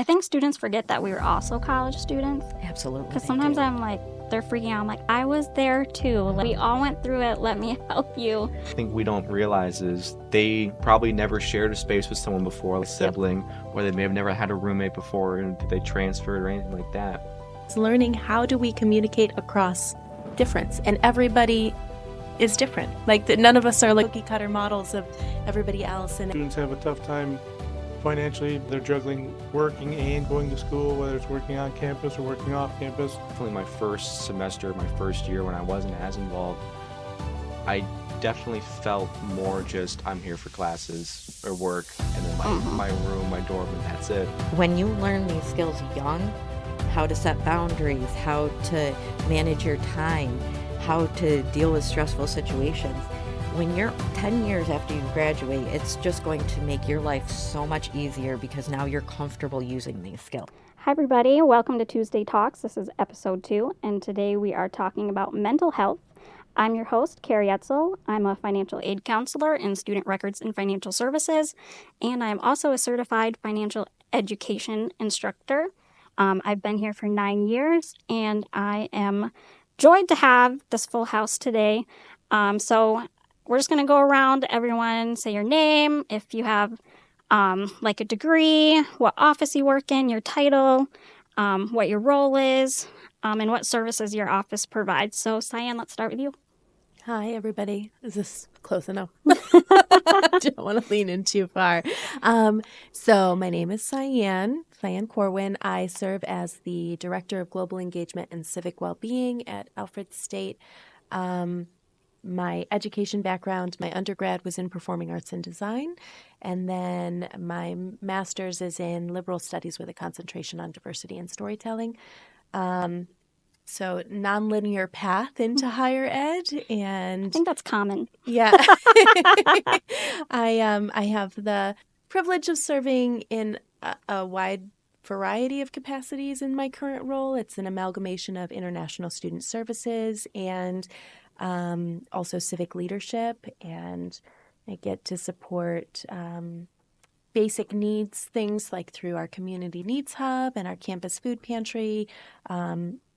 I think students forget that we were also college students. Absolutely. Because sometimes I'm like, they're freaking out. I'm like, I was there too. We all went through it. Let me help you. I think we don't realize is they probably never shared a space with someone before, a sibling, or they may have never had a roommate before and they transferred or anything like that. It's learning how do we communicate across difference, and everybody is different. Like none of us are like cookie cutter models of everybody else. And students have a tough time financially. They're juggling working and going to school, whether it's working on campus or working off campus. Definitely my first semester, my first year when I wasn't as involved, I definitely felt more just I'm here for classes or work and then my room, my dorm, and that's it. When you learn these skills young, how to set boundaries, how to manage your time, how to deal with stressful situations, when you're 10 years after you graduate, it's just going to make your life so much easier because now you're comfortable using these skills. Hi, everybody. Welcome to Tuesday Talks. This is episode 2, and today we are talking about mental health. I'm your host, C.A.R.E. I'm a financial aid counselor in student records and financial services, and I'm also a certified financial education instructor. I've been here for 9 years, and I am joyed to have this full house today. So we're just going to go around, everyone say your name, if you have like a degree, what office you work in, your title, what your role is, and what services your office provides. So Cyan, let's start with you. hi, everybody. Is this close enough? Don't want to lean in too far. So my name is Cyan Corwin. I serve as the Director of Global Engagement and Civic Wellbeing at Alfred State. My education background, my undergrad was in performing arts and design, and then my master's is in liberal studies with a concentration on diversity and storytelling. So nonlinear path into higher ed, and I think that's common. yeah, I have the privilege of serving in a wide variety of capacities in my current role. It's an amalgamation of international student services and also civic leadership, and I get to support basic needs, things like through our community needs hub and our campus food pantry,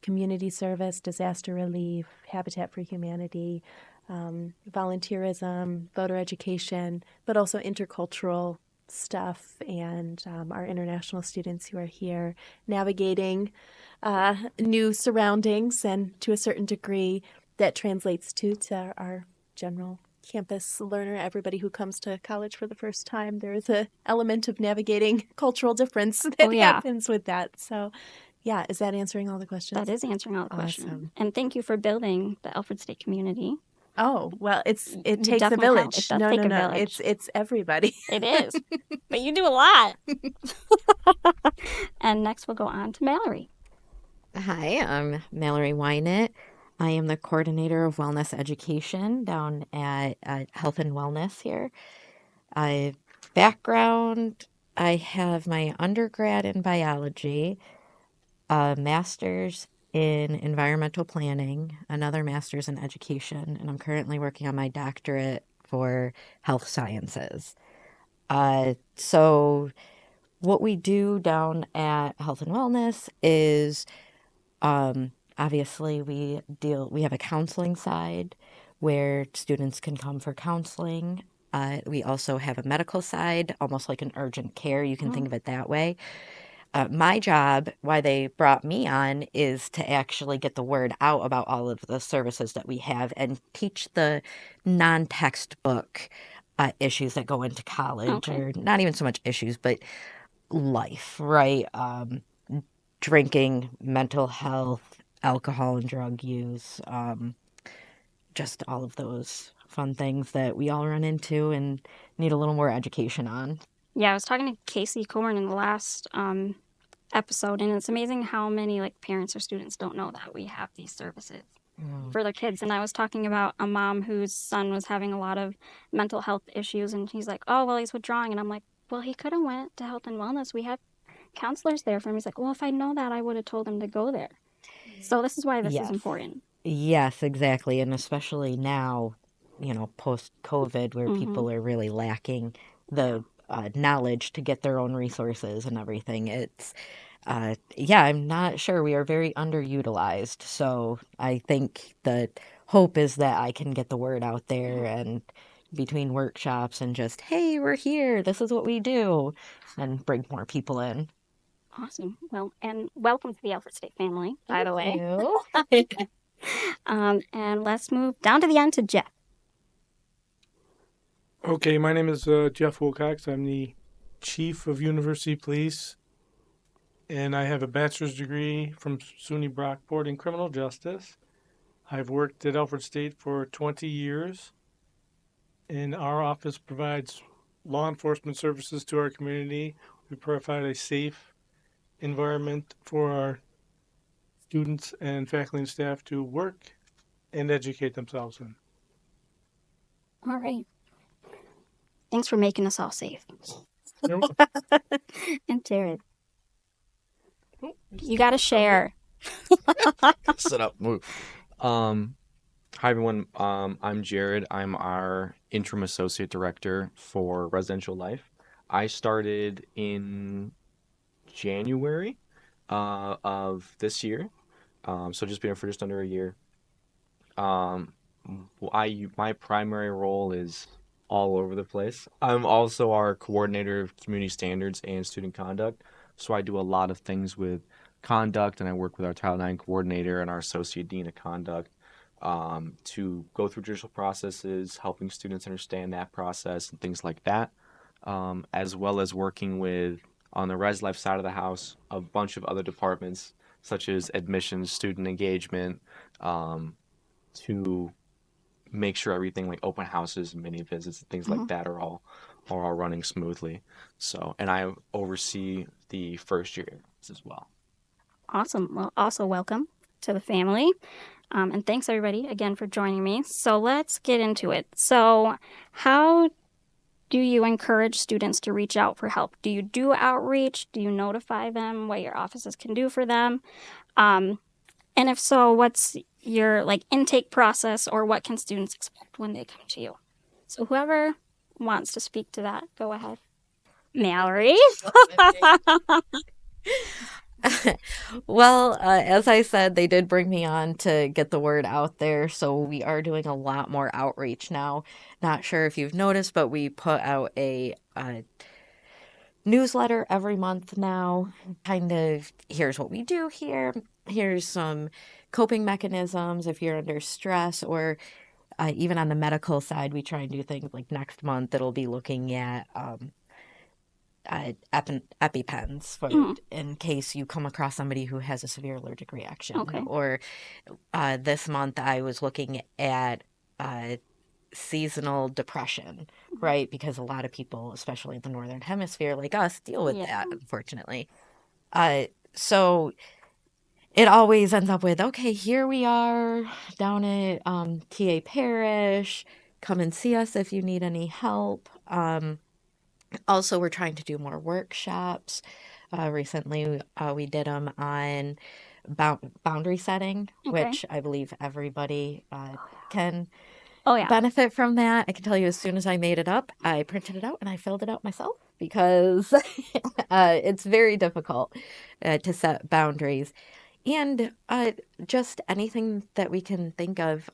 community service, disaster relief, Habitat for Humanity, volunteerism, voter education, but also intercultural stuff, and our international students who are here navigating new surroundings, and to a certain degree that translates to our general campus learner, everybody who comes to college for the first time. There is an element of navigating cultural difference that happens with that. So, yeah, is that answering all the questions? That is answering all the questions. Awesome. And thank you for building the Alfred State community. Oh, well, it You takes a definitely village. help. It does take a No. village. It's everybody. It is. But you do a lot. And next we'll go on to Mallory. Hi, I'm Mallory Wynett. I am the coordinator of wellness education down at Health and Wellness here. Background, I have my undergrad in biology, a master's in environmental planning, another master's in education, and I'm currently working on my doctorate for health sciences. So what we do down at Health and Wellness is obviously we have a counseling side where students can come for counseling. We also have a medical side, almost like an urgent care. You can think of it that way. My job, why they brought me on, is to actually get the word out about all of the services that we have and teach the non-textbook issues that go into college, or not even so much issues, but life, right? Drinking, mental health, alcohol and drug use, just all of those fun things that we all run into and need a little more education on. Yeah, I was talking to Casey Coburn in the last episode, and it's amazing how many parents or students don't know that we have these services for their kids. And I was talking about a mom whose son was having a lot of mental health issues, and he's like, oh, well, he's withdrawing. And I'm like, well, he could have went to Health and Wellness. We have counselors there for him. He's like, well, if I'd known that, I would have told him to go there. So this is why this is important. Yes, exactly. And especially now, post-COVID, where people are really lacking the knowledge to get their own resources and everything. It's yeah, I'm not sure. We are very underutilized. So I think the hope is that I can get the word out there and between workshops and just, hey, we're here. This is what we do, and bring more people in. Awesome. Well, and welcome to the Alfred State family, by the way. You. And let's move down to the end to Jeff. Okay, my name is Jeff Wilcox. I'm the Chief of University Police, and I have a bachelor's degree from SUNY Brockport in criminal justice. I've worked at Alfred State for 20 years, and our office provides law enforcement services to our community. We provide a safe environment for our students and faculty and staff to work and educate themselves in. All right. Thanks for making us all safe. And Jared, you got to share. Sit up, move. Hi everyone. I'm Jared. I'm our interim associate director for residential life. I started in January of this year. So just been here for just under a year. Um, my primary role is all over the place. I'm also our coordinator of community standards and student conduct. So I do a lot of things with conduct, and I work with our Title IX coordinator and our associate dean of conduct to go through judicial processes, helping students understand that process and things like that, as well as working with, on the res life side of the house, a bunch of other departments such as admissions, student engagement, to make sure everything like open houses and mini visits and things like that are all running smoothly. So, and I oversee the first year as well. Awesome. Well, also welcome to the family. And thanks everybody again for joining me. So let's get into it. So, how do you encourage students to reach out for help? Do you do outreach? Do you notify them what your offices can do for them? And if so, what's your like intake process, or what can students expect when they come to you? So whoever wants to speak to that, go ahead. Mallory. Well, as I said, they did bring me on to get the word out there, so we are doing a lot more outreach now. Not sure if you've noticed, but we put out a newsletter every month now. Kind of, here's what we do here. Here's some coping mechanisms if you're under stress, or even on the medical side, we try and do things like next month it'll be looking at EpiPens for in case you come across somebody who has a severe allergic reaction. Okay. Or this month I was looking at seasonal depression, right? Because a lot of people, especially in the Northern Hemisphere like us, deal with that, unfortunately. So it always ends up with, okay, here we are down at TA Parish. Come and see us if you need any help. Also, we're trying to do more workshops. Recently, we did them on boundary setting, which I believe everybody can benefit from that. I can tell you, as soon as I made it up, I printed it out and I filled it out myself because it's very difficult to set boundaries. And just anything that we can think of.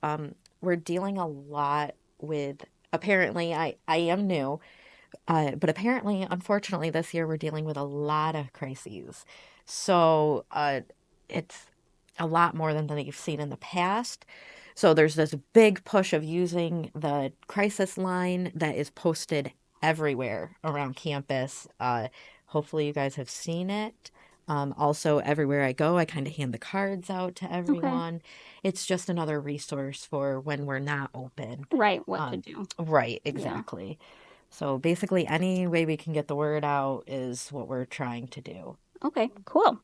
We're dealing a lot with, apparently, I am new. But apparently, unfortunately, this year we're dealing with a lot of crises. So it's a lot more than they've seen in the past. So there's this big push of using the crisis line that is posted everywhere around campus. Hopefully, you guys have seen it. Also, everywhere I go, I kind of hand the cards out to everyone. It's just another resource for when we're not open. Right, what to do. Right, exactly. So basically, any way we can get the word out is what we're trying to do. Okay, cool.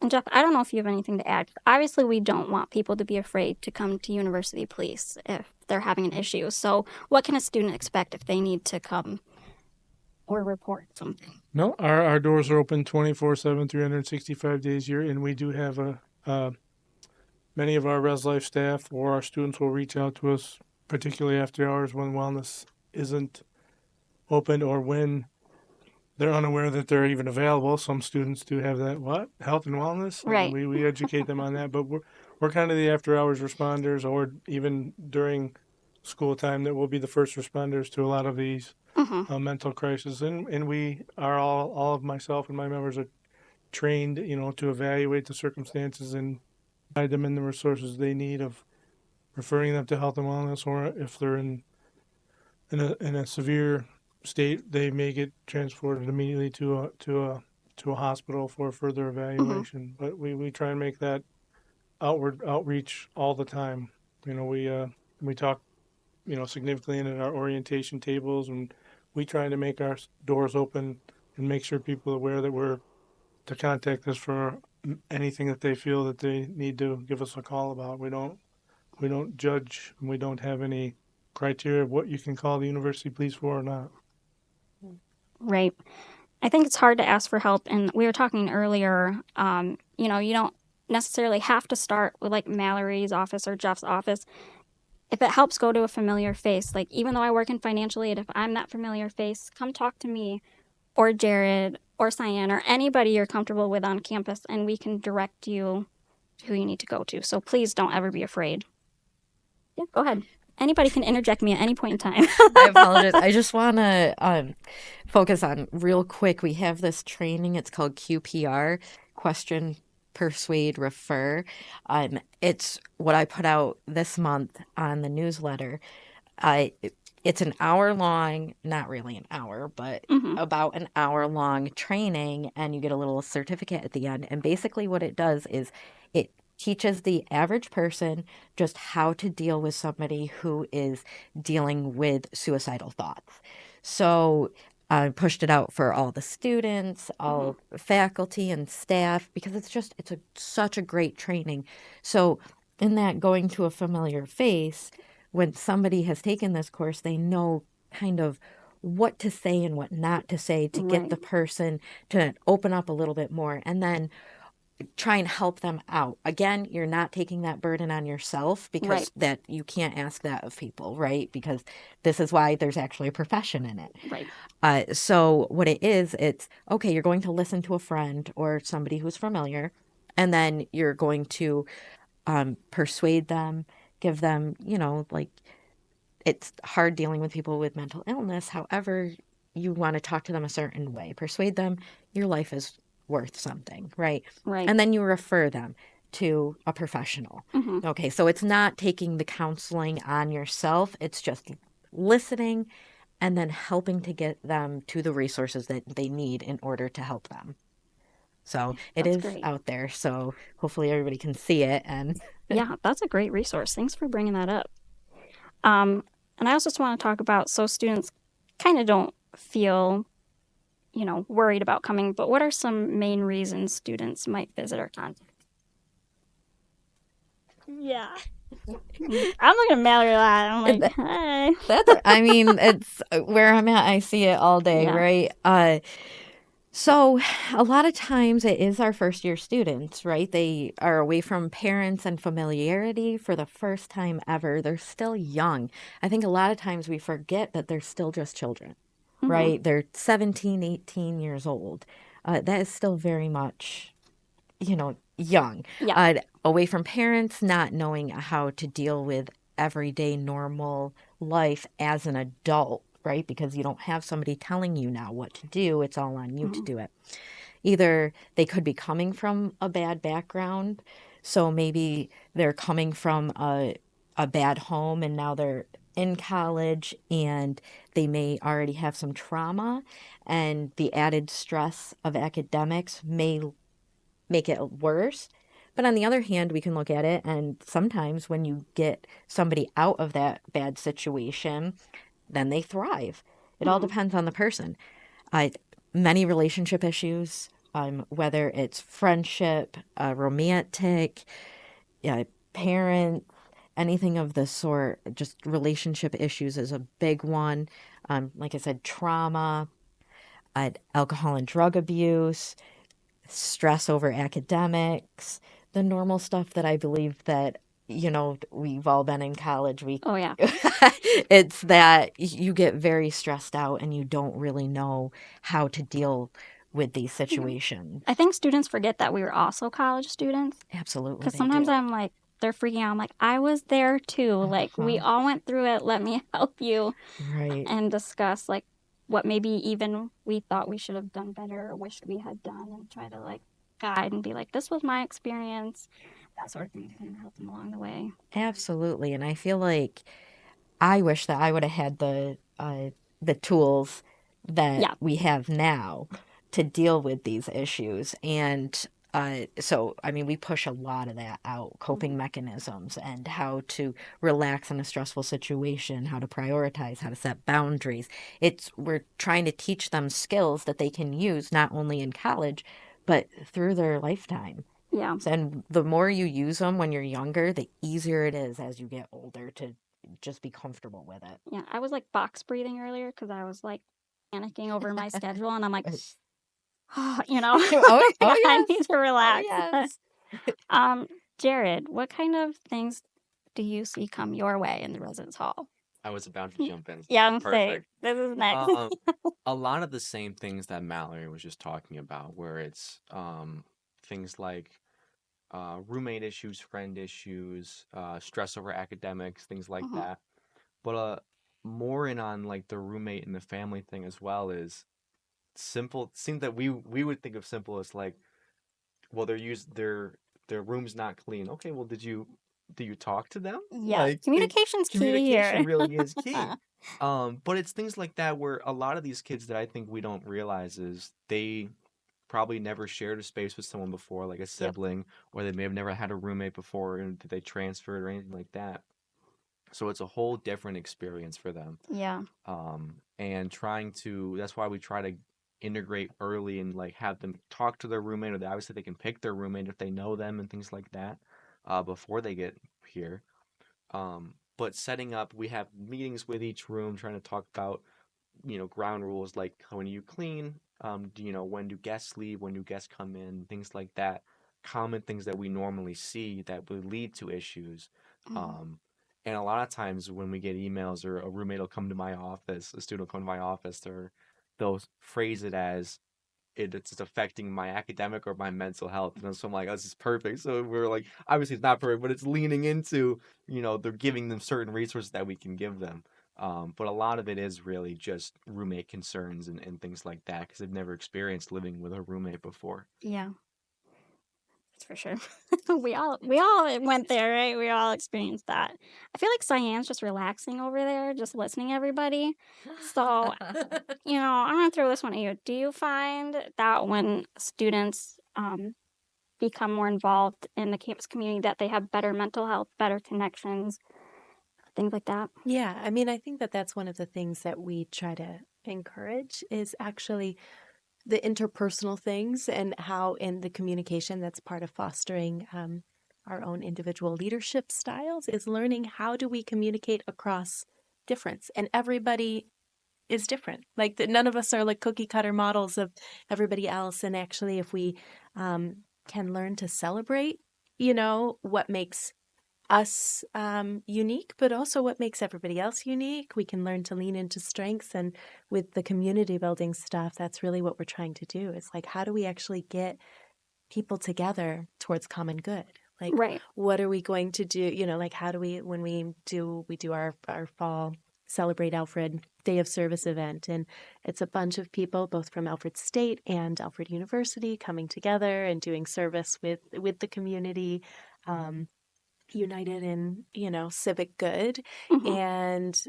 And Jeff, I don't know if you have anything to add. Obviously, we don't want people to be afraid to come to University Police if they're having an issue. So what can a student expect if they need to come or report something? No, our doors are open 24/7, 365 days a year, and we do have many of our Res Life staff or our students will reach out to us, particularly after hours when wellness isn't open or when they're unaware that they're even available. Some students do have that, what, health and wellness, and Right. we educate them on that. But we're kind of the after hours responders, or even during school time, that will be the first responders to a lot of these mental crises. And we are all of myself and my members are trained, to evaluate the circumstances and guide them in the resources they need, of referring them to health and wellness, or if they're in a severe state, they may get transported immediately to a hospital for further evaluation. But we try and make that outward outreach all the time. We talk, significantly in our orientation tables, and we try to make our doors open and make sure people are aware that we're to contact us for anything that they feel that they need to give us a call about. We don't judge, and we don't have any criteria of what you can call the university police for or not. Right. I think it's hard to ask for help. And we were talking earlier, you don't necessarily have to start with like Mallory's office or Jeff's office. If it helps, go to a familiar face. Like, even though I work in financial aid, if I'm that familiar face, come talk to me or Jared or Cyan or anybody you're comfortable with on campus, and we can direct you to who you need to go to. So please don't ever be afraid. Yeah, go ahead. Anybody can interject me at any point in time. I apologize. I just want to focus on real quick. We have this training. It's called QPR, Question, Persuade, Refer. It's what I put out this month on the newsletter. It's an hour long, not really an hour, but about an hour long training, and you get a little certificate at the end. And basically what it does is it teaches the average person just how to deal with somebody who is dealing with suicidal thoughts. So I pushed it out for all the students, all faculty and staff, because it's such a great training. So in that, going to a familiar face, when somebody has taken this course, they know kind of what to say and what not to say to get the person to open up a little bit more, and then try and help them out. Again, you're not taking that burden on yourself, because that you can't ask that of people, right? Because this is why there's actually a profession in it. Right. So what it is, it's okay, you're going to listen to a friend or somebody who's familiar, and then you're going to persuade them, give them, like, it's hard dealing with people with mental illness. However, you want to talk to them a certain way, persuade them your life is worth something, right? Right. And then you refer them to a professional. Okay, so it's not taking the counseling on yourself. It's just listening and then helping to get them to the resources that they need in order to help them. So it That's is great. out there. So hopefully everybody can see it. And Yeah, that's a great resource. Thanks for bringing that up. And I also just want to talk about, so students kind of don't feel, worried about coming, but what are some main reasons students might visit our contact? Yeah. I'm looking at Mallory a lot. I'm like, hi. it's where I'm at. I see it all day, Yeah. right? So a lot of times it is our first year students, right? They are away from parents and familiarity for the first time ever. They're still young. I think a lot of times we forget that they're still just children, right? They're 17, 18 years old. That is still very much, young. Yeah. Away from parents, not knowing how to deal with everyday normal life as an adult, right? Because you don't have somebody telling you now what to do. It's all on you to do it. Either they could be coming from a bad background. So maybe they're coming from a bad home, and now they're in college, and they may already have some trauma, and the added stress of academics may make it worse. But on the other hand, we can look at it, and sometimes when you get somebody out of that bad situation, then they thrive. It all depends on the person. Many relationship issues, whether it's friendship, romantic, parent, anything of the sort, just relationship issues is a big one. Like I said, trauma, alcohol and drug abuse, stress over academics, the normal stuff that I believe that we've all been in college. Oh, yeah. It's that you get very stressed out and you don't really know how to deal with these situations. I think students forget that we were also college students. Absolutely, Because they sometimes do. I'm like, they're freaking out. I'm like, I was there too. Like, we Uh-huh. all went through it. Let me help you Right. and discuss, like, what maybe even we thought we should have done better or wished we had done and try to, like, guide and be like, this was my experience. That sort of thing to kind of help them along the way. Absolutely. And I feel like I wish that I would have had the tools that Yeah. we have now to deal with these issues. And so, I mean, we push a lot of that out, coping mechanisms and how to relax in a stressful situation, how to prioritize, how to set boundaries. We're trying to teach them skills that they can use not only in college, but through their lifetime. Yeah. And the more you use them when you're younger, the easier it is as you get older to just be comfortable with it. Yeah. I was like box breathing earlier because I was like panicking over my schedule and I'm like, oh, Oh, oh I yes. need to Oh relax. yes. um, Jared, what kind of things do you see come your way in the residence hall? I was about to jump in. Yeah, I'm saying Perfect. this is next. A lot of the same things that Mallory was just talking about, where it's things like roommate issues, friend issues, stress over academics, things like Mhm. that. But more in on like the roommate and the family thing as well is simple. Seems that we would think of simple as like, well, their room's not clean. Okay, well, do you talk to them? Yeah, Like communication's key communication here. really is key. But it's things like that where a lot of these kids that I think we don't realize is they probably never shared a space with someone before, like a Yep. sibling, or they may have never had a roommate before and they transferred or anything like that. So it's a whole different experience for them. Yeah. And that's why we try to integrate early and like have them talk to their roommate, or obviously they can pick their roommate if they know them and things like that, before they get here. But setting up, we have meetings with each room trying to talk about, ground rules like when you clean, when do guests leave, when do guests come in, things like that. Common things that we normally see that would lead to issues. Mhm. Um, and a lot of times when we get emails or a roommate will come to my office, a student will come to my office, or they'll phrase it as it's affecting my academic or my mental health. And so I'm like, oh, this is perfect. So we're like, obviously it's not perfect, but it's leaning into, they're giving them certain resources that we can give them. But a lot of it is really just roommate concerns and things like that because they've never experienced living with a roommate before. Yeah, that's for sure. we all went there, right? We all experienced that. I feel like Cyan's just relaxing over there, just listening to everybody. So, I'm gonna throw this one at you. Do you find that when students become more involved in the campus community, that they have better mental health, better connections, things like that? Yeah, I mean, I think that that's one of the things that we try to encourage is actually the interpersonal things and how in the communication that's part of fostering our own individual leadership styles is learning how do we communicate across difference. And everybody is different. Like none of us are like cookie cutter models of everybody else. And actually, if we can learn to celebrate, what makes us unique, but also what makes everybody else unique. We can learn to lean into strengths. And with the community building stuff, that's really what we're trying to do. It's like, how do we actually get people together towards common good? Like, Right. what are we going to do? Like, how do we, when we do our fall Celebrate Alfred Day of Service event. And it's a bunch of people, both from Alfred State and Alfred University, coming together and doing service with the community. United in civic good. Hmm. And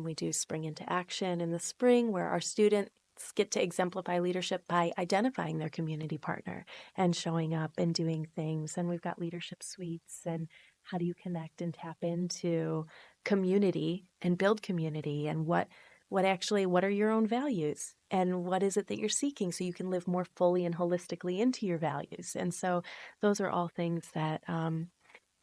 we do spring into action in the spring where our students get to exemplify leadership by identifying their community partner and showing up and doing things. And we've got leadership suites and how do you connect and tap into community and build community and what are your own values and what is it that you're seeking so you can live more fully and holistically into your values. And so those are all things that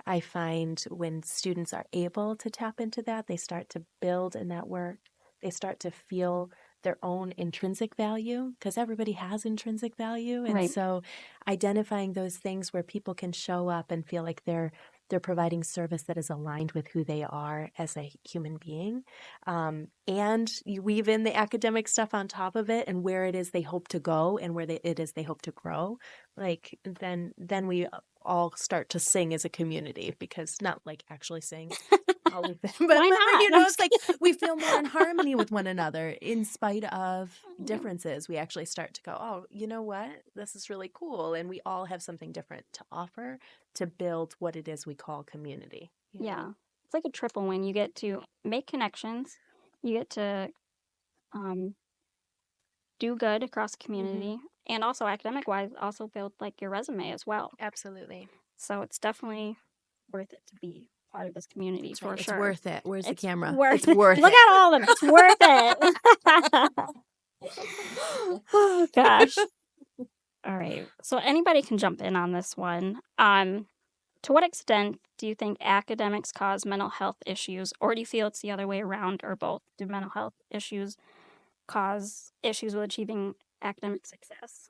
I find when students are able to tap into that, they start to build a network. They start to feel their own intrinsic value because everybody has intrinsic value. And Right. so identifying those things where people can show up and feel like they're they're providing service that is aligned with who they are as a human being. And you weave in the academic stuff on top of it and where it is they hope to go and where it is they hope to grow. Like then we all start to sing as a community, because not like actually sing all of them, but Why not? you know, it's like we feel more in harmony with one another in spite of differences. We actually start to go, oh, you know what? This is really cool. And we all have something different to offer to build what it is we call community. You Yeah. know? It's like a triple win. You get to make connections, you get to do good across the community, and also academic wise, also build like your resume as well. Absolutely. So it's definitely worth it to be part of this community. That's for right. sure. It's worth it. Where's the It's camera? worth It's worth Look it. at all of them. It's worth it. Oh gosh. All right. So anybody can jump in on this one. To what extent do you think academics cause mental health issues, or do you feel it's the other way around, or both? Do mental health issues cause issues with achieving academic success?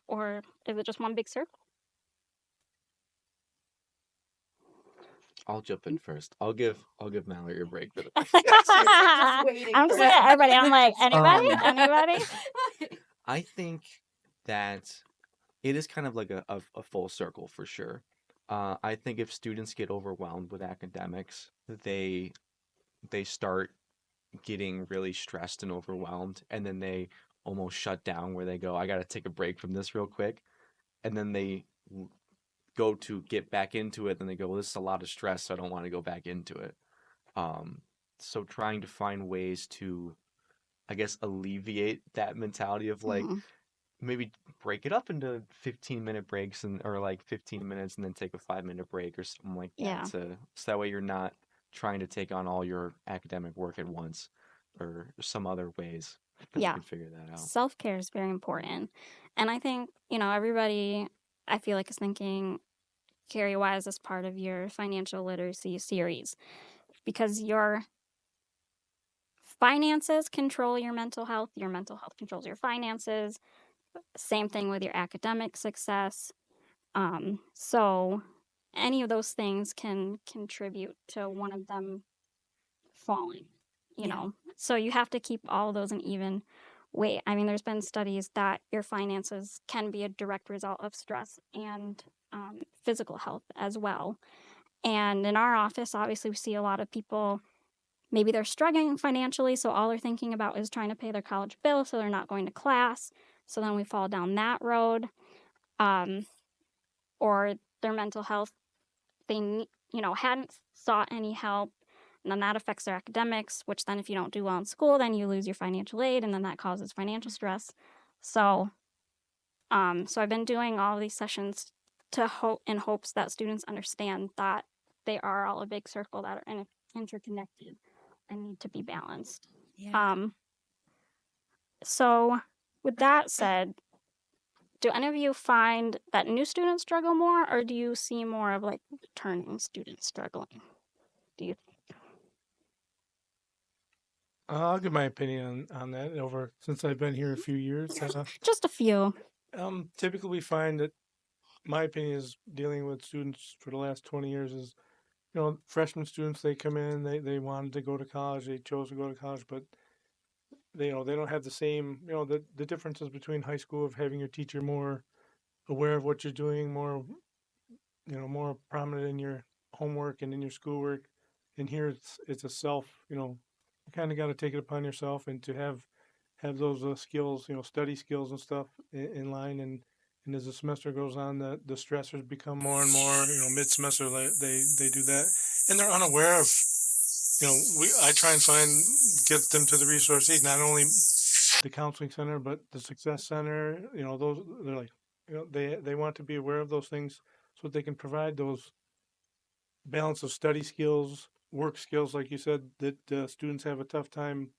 Or is it just one big circle? I'll jump in first. I'll give Mallory a break for the I'm just looking at everybody. I'm like, anybody? Um, Anybody? I think that it is kind of like a full circle for sure. I think if students get overwhelmed with academics, they start getting really stressed and overwhelmed, and then they almost shut down where they go, I got to take a break from this real quick. And then they go to get back into it, then they go, well, this is a lot of stress, so I don't want to go back into it. Um, so trying to find ways to, I guess, alleviate that mentality of like maybe break it up into 15-minute breaks and or like 15 minutes and then take a 5-minute break or something like that Yeah. so that way you're not trying to take on all your academic work at once or some other ways that you Yeah. can figure that out. Self-care is very important. And I think, everybody, I feel like, is thinking, C.A.R.E, why is this part of your financial literacy series? Because your finances control your mental health controls your finances. Same thing with your academic success. So any of those things can contribute to one of them falling, you Yeah. know. So you have to keep all of those in even weight. I mean, there's been studies that your finances can be a direct result of stress and physical health as well. And in our office, obviously, we see a lot of people, maybe they're struggling financially, so all they're thinking about is trying to pay their college bill, so they're not going to class. So then we fall down that road. Or their mental health, they hadn't sought any help, and then that affects their academics, which then if you don't do well in school, then you lose your financial aid, and then that causes financial stress. So I've been doing all of these sessions in hopes that students understand that they are all a big circle that are interconnected and need to be balanced. Yeah. So with that said, do any of you find that new students struggle more, or do you see more of like returning students struggling? Do you I'll give my opinion on that since I've been here a few years. just a few? Typically we find that my opinion is dealing with students for the last 20 years is, freshman students, they come in, they wanted to go to college, they chose to go to college, but they don't have the same, the differences between high school of having your teacher more aware of what you're doing, more prominent in your homework and in your schoolwork. And here it's a self, you kind of got to take it upon yourself and to have those skills, study skills and stuff in line. And as the semester goes on, the stressors become more and more, mid semester they do that, and they're unaware of, I try and get them to the resources, not only the counseling center but the success center. Those, they're like, they want to be aware of those things so that they can provide those balance of study skills, work skills, like you said, that students have a tough time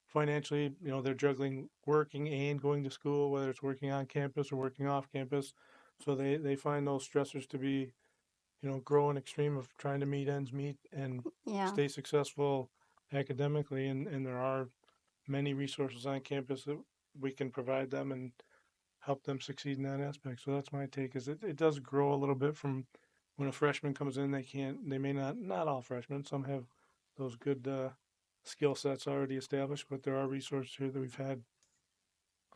financially. They're juggling working and going to school, whether it's working on campus or working off campus. So they find those stressors to be, growing extreme of trying to meet ends meet and Yeah. stay successful academically. And there are many resources on campus that we can provide them and help them succeed in that aspect. So that's my take, is it does grow a little bit from when a freshman comes in, they may not all freshmen, some have those good skill sets already established, but there are resources here that we've had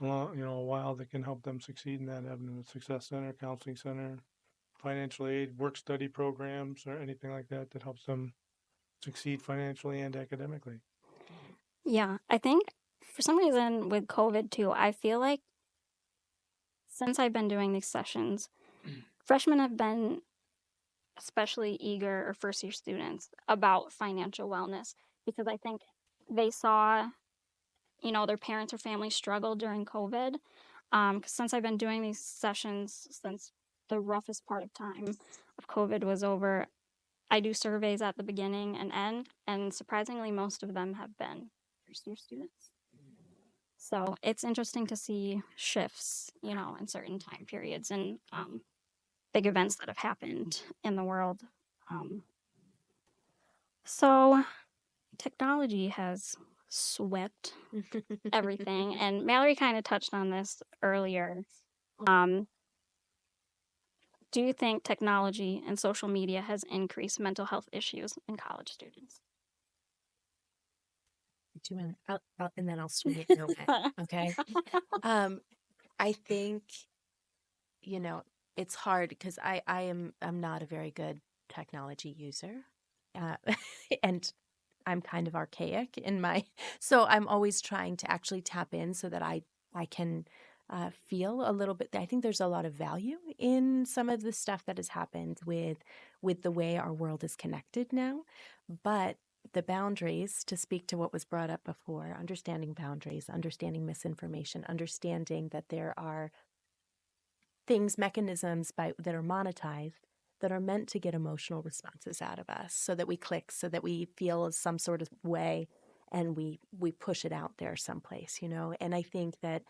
a while that can help them succeed in that avenue. Success Center, Counseling Center, financial aid, work study programs, or anything like that that helps them succeed financially and academically. Yeah, I think for some reason with COVID too, I feel like since I've been doing these sessions, freshmen have been especially eager, or first year students, about financial wellness because I think they saw, their parents or family struggle during COVID. 'Cause since I've been doing these sessions since the roughest part of time of COVID was over, I do surveys at the beginning and end, and surprisingly, most of them have been first year students. So it's interesting to see shifts, in certain time periods and big events that have happened in the world. Um, so technology has swept everything, and Mallory kind of touched on this earlier. Um, do you think technology and social media has increased mental health issues in college students? Do you want and then I'll swing it your way. Okay. I think, it's hard because I'm not a very good technology user. Uh, and I'm kind of archaic in my, so I'm always trying to actually tap in so that I can feel a little bit. I think there's a lot of value in some of the stuff that has happened with the way our world is connected now, but the boundaries, to speak to what was brought up before, understanding boundaries, understanding misinformation, understanding that there are mechanisms that are monetized that are meant to get emotional responses out of us so that we click, so that we feel some sort of way and we push it out there someplace, And I think that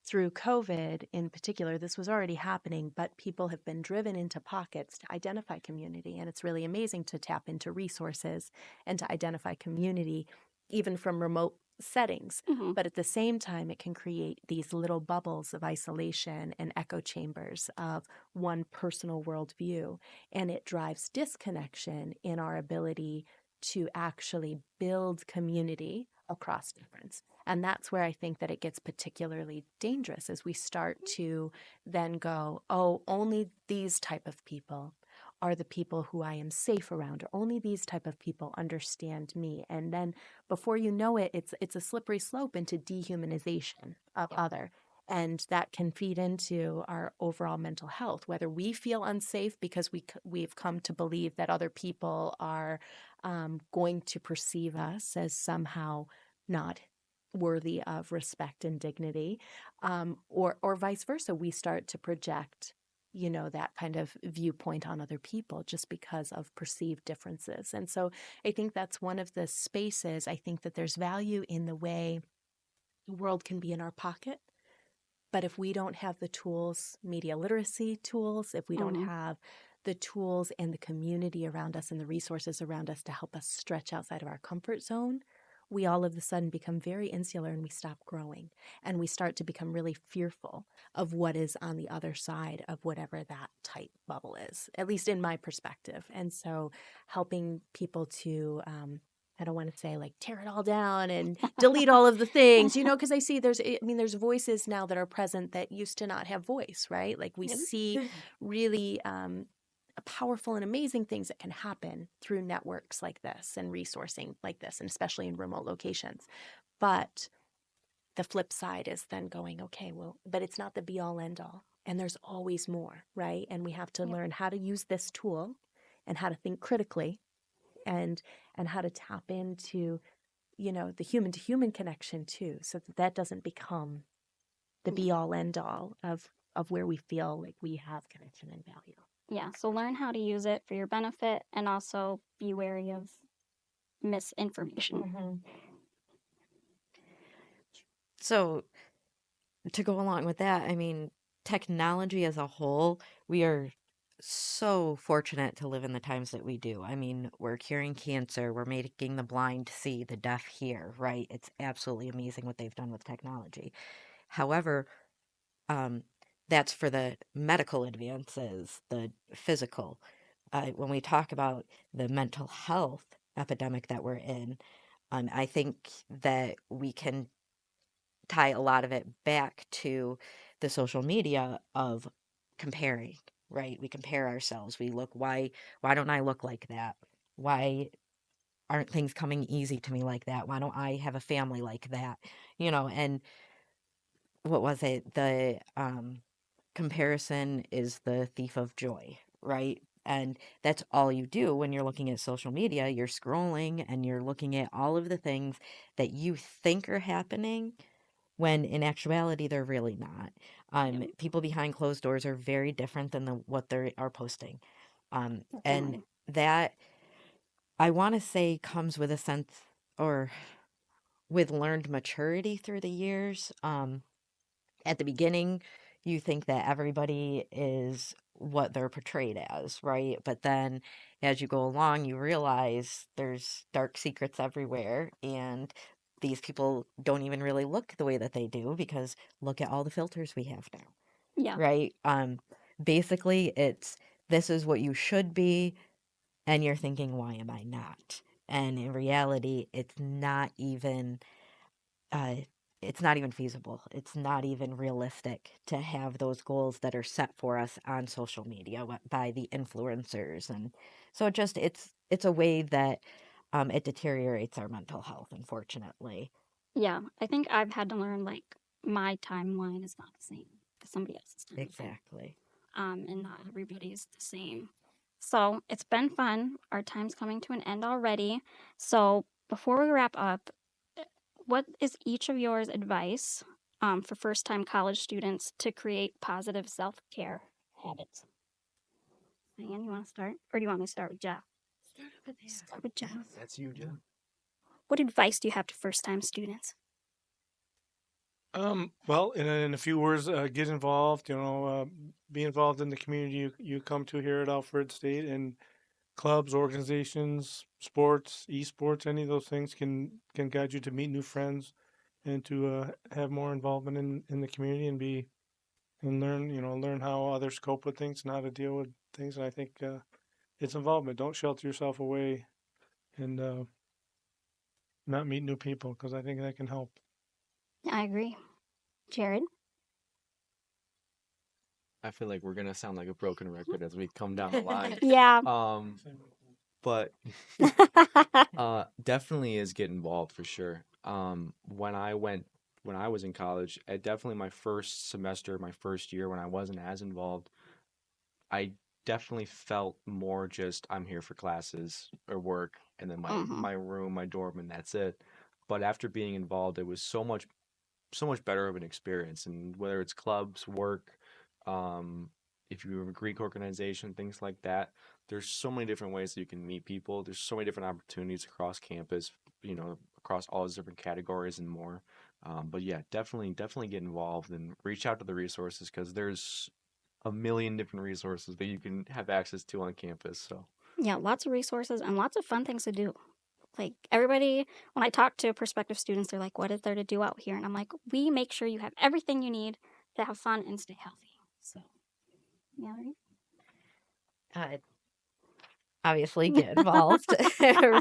through COVID in particular, this was already happening, but people have been driven into pockets to identify community. And it's really amazing to tap into resources and to identify community, even from remote settings. Mm-hmm. But at the same time, it can create these little bubbles of isolation and echo chambers of one personal worldview. And it drives disconnection in our ability to actually build community across difference. And that's where I think that it gets particularly dangerous as we start to then go, oh, only these type of people are the people who I am safe around, or only these type of people understand me. And then before you know it, it's a slippery slope into dehumanization of other. And that can feed into our overall mental health, whether we feel unsafe because we've come to believe that other people are going to perceive us as somehow not worthy of respect and dignity, or vice versa. We start to project, that kind of viewpoint on other people just because of perceived differences. And so I think that's one of the spaces. I think that there's value in the way the world can be in our pocket. But if we don't have the tools, media literacy tools, if we don't have the tools and the community around us and the resources around us to help us stretch outside of our comfort zone, we all of a sudden become very insular and we stop growing. And we start to become really fearful of what is on the other side of whatever that tight bubble is, at least in my perspective. And so helping people to, I don't want to say like tear it all down and delete all of the things, because I see there's voices now that are present that used to not have voice, right? Like we see really powerful and amazing things that can happen through networks like this and resourcing like this, and especially in remote locations. But the flip side is then going, okay, well, but it's not the be all end all. And there's always more, right? And we have to learn how to use this tool and how to think critically and how to tap into the human to human connection too, so that doesn't become the be all end all of where we feel like we have connection and value. Yeah, so learn how to use it for your benefit and also be wary of misinformation. So, to go along with that, I mean, technology as a whole, we are so fortunate to live in the times that we do. I mean, we're curing cancer, we're making the blind see, the deaf hear, right? It's absolutely amazing what they've done with technology. However, um, that's for the medical advances, the physical. when we talk about the mental health epidemic that we're in, I think that we can tie a lot of it back to the social media of comparing, right? We compare ourselves. We look, why don't I look like that? Why aren't things coming easy to me like that? Why don't I have a family like that? And what was it? The comparison is the thief of joy, right? And that's all you do when you're looking at social media. You're scrolling and you're looking at all of the things that you think are happening when in actuality they're really not. People behind closed doors are very different than what they are posting. And Definitely. that, I want to say, comes with a sense, or with learned maturity through the years. At the beginning, you think that everybody is what they're portrayed as, right? But then as you go along, you realize there's dark secrets everywhere, and these people don't even really look the way that they do because look at all the filters we have now, Yeah. right? Basically, it's this is what you should be, and you're thinking, why am I not? And in reality, uh, it's not even feasible. It's not even realistic to have those goals that are set for us on social media by the influencers, and so it's a way that it deteriorates our mental health, unfortunately. Yeah. I think I've had to learn like my timeline is not the same as somebody else's timeline. Exactly. And not everybody's the same. So it's been fun. Our time's coming to an end already. So before we wrap up, what is each of yours advice for first time college students to create positive self care habits? Diane, you want to start? Or do you want me to start with Jeff? Start with Jeff. That's you, Jeff. What advice do you have to first time students? Well, in a few words, get involved. Be involved in the community you come to here at Alfred State, and clubs, organizations, sports, esports. Any of those things can guide you to meet new friends and to have more involvement in the community and learn how others cope with things and how to deal with things. And I think it's involvement. Don't shelter yourself away and not meet new people, because I think that can help. I agree. Jared? I feel like we're gonna sound like a broken record as we come down the line. Yeah. Um, but definitely is get involved for sure. When I was in college, definitely my first semester, my first year when I wasn't as involved, I definitely felt more just I'm here for classes or work and then my room, my dorm, and that's it. But after being involved, it was so much better of an experience. And whether it's clubs, work, um, if you have a Greek organization, things like that, there's so many different ways that you can meet people. There's so many different opportunities across campus, across all those different categories and more. But yeah, definitely get involved and reach out to the resources because there's a million different resources that you can have access to on campus. So Yeah, lots of resources and lots of fun things to do. Like everybody, when I talk to prospective students, they're like, "What is there to do out here?" And I'm like, "We make sure you have everything you need to have fun and stay healthy." So, yeah, uh, Obviously get involved,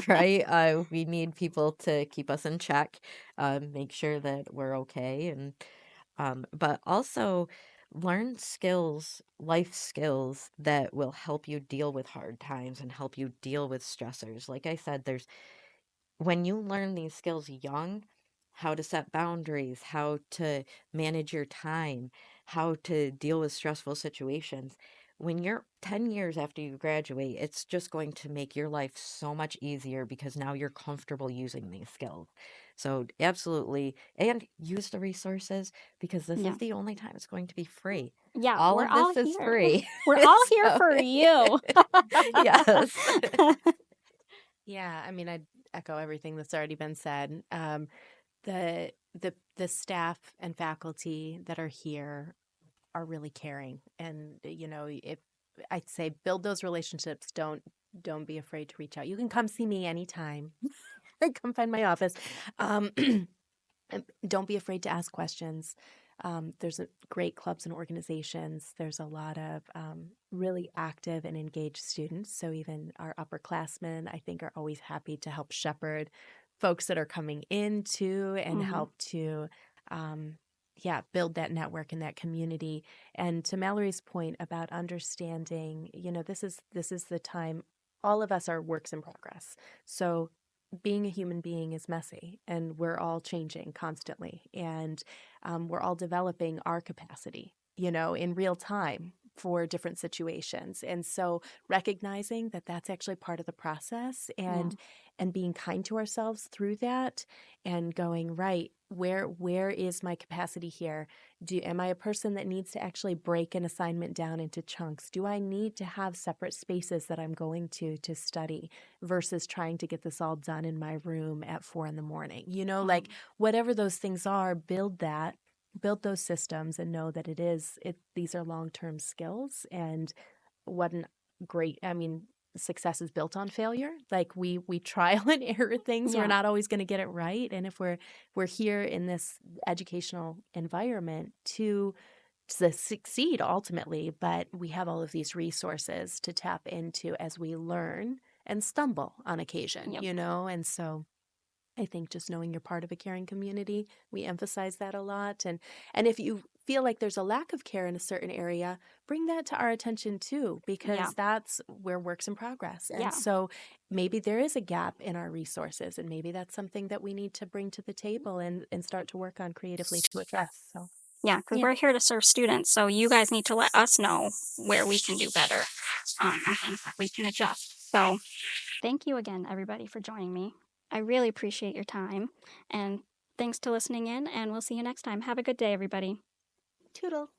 right? We need people to keep us in check, make sure that we're okay, and but also learn skills, life skills that will help you deal with hard times and help you deal with stressors. Like I said, there's when you learn these skills young, how to set boundaries, how to manage your time, how to deal with stressful situations, when you're 10 years after you graduate, it's just going to make your life so much easier because now you're comfortable using these skills. So, absolutely, and use the resources because this yeah, is the only time it's going to be free. yeah. All We're of all this is here. free. We're all here So, for you. yes. Yeah, I mean, I'd echo everything that's already been said. The staff and faculty that are here are really caring, and if I'd say build those relationships, don't be afraid to reach out. You can come see me anytime. Come find my office. Um, don't be afraid to ask questions. There's great clubs and organizations. There's a lot of really active and engaged students. So even our upperclassmen, I think, are always happy to help shepherd folks that are coming into and help to, build that network and that community. And to Mallory's point about understanding, this is the time. All of us are works in progress. So being a human being is messy, and we're all changing constantly, and we're all developing our capacity, in real time for different situations. And so recognizing that that's actually part of the process, and being kind to ourselves through that, and going, right, where is my capacity here? Am I a person that needs to actually break an assignment down into chunks? Do I need to have separate spaces that I'm going to study versus trying to get this all done in my room at 4 a.m? Like whatever those things are, build those systems, and know that these are long-term skills. And what an great, success is built on failure. Like we trial and error things. We're not always going to get it right. And if we're here in this educational environment to succeed ultimately, but we have all of these resources to tap into as we learn and stumble on occasion, and so I think just knowing you're part of a caring community, we emphasize that a lot. And if you feel like there's a lack of care in a certain area, bring that to our attention too, because that's where work's in progress. And so maybe there is a gap in our resources, and maybe that's something that we need to bring to the table and start to work on creatively to address. So Yeah, because we're here to serve students, so you guys need to let us know where we can do better, and things that we can adjust. So thank you again, everybody, for joining me. I really appreciate your time, and thanks to listening in, and we'll see you next time. Have a good day, everybody. toodle.